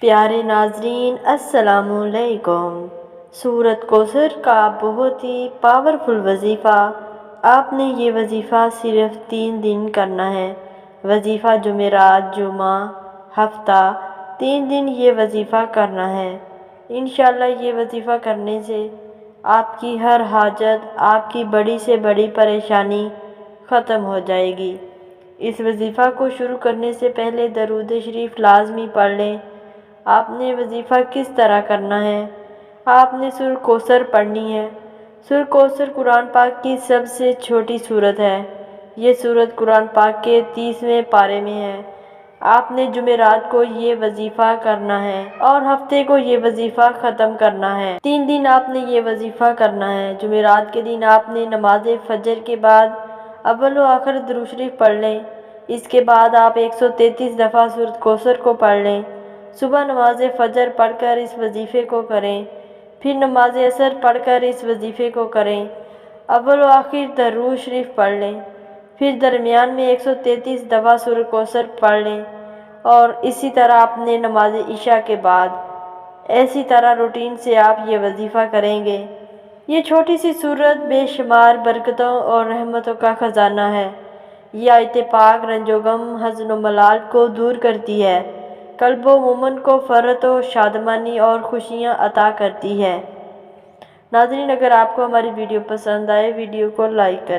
پیارے ناظرین السلام علیکم۔ سورۃ کوثر کا بہت ہی پاورفل وظیفہ۔ آپ نے یہ وظیفہ صرف 3 دن کرنا ہے۔ وظیفہ جمعرات، جمعہ، ہفتہ 3 دن یہ وظیفہ کرنا ہے۔ انشاءاللہ یہ وظیفہ کرنے سے آپ کی ہر حاجت، آپ کی بڑی سے بڑی پریشانی ختم ہو جائے گی۔ اس وظیفہ کو شروع کرنے سے پہلے درود شریف لازمی پڑھ لیں۔ آپ نے وظیفہ کس طرح کرنا ہے؟ آپ نے سورۃ کوثر پڑھنی ہے۔ سورۃ کوثر قرآن پاک کی سب سے چھوٹی سورت ہے۔ یہ سورت قرآن پاک کے 30ویں پارے میں ہے۔ آپ نے جمعرات کو یہ وظیفہ کرنا ہے اور ہفتے کو یہ وظیفہ ختم کرنا ہے۔ 3 دن آپ نے یہ وظیفہ کرنا ہے۔ جمعرات کے دن آپ نے نماز فجر کے بعد اول و آخر درود شریف پڑھ لیں۔ اس کے بعد آپ 133 دفعہ سورۃ کوثر کو پڑھ لیں۔ صبح نماز فجر پڑھ کر اس وظیفے کو کریں، پھر نماز عصر پڑھ کر اس وظیفے کو کریں۔ اول و آخر درود شریف پڑھ لیں، پھر درمیان میں 133 دفعہ سورۃ کوثر پڑھ لیں اور اسی طرح اپنے نماز عشاء کے بعد اسی طرح روٹین سے آپ یہ وظیفہ کریں گے۔ یہ چھوٹی سی سورت بے شمار برکتوں اور رحمتوں کا خزانہ ہے۔ یہ آیت پاک رنج و غم، حزن و ملال کو دور کرتی ہے، قلب و مومن کو فرحت و شادمانی اور خوشیاں عطا کرتی ہے۔ ناظرین، اگر آپ کو ہماری ویڈیو پسند آئے، ویڈیو کو لائک کریں۔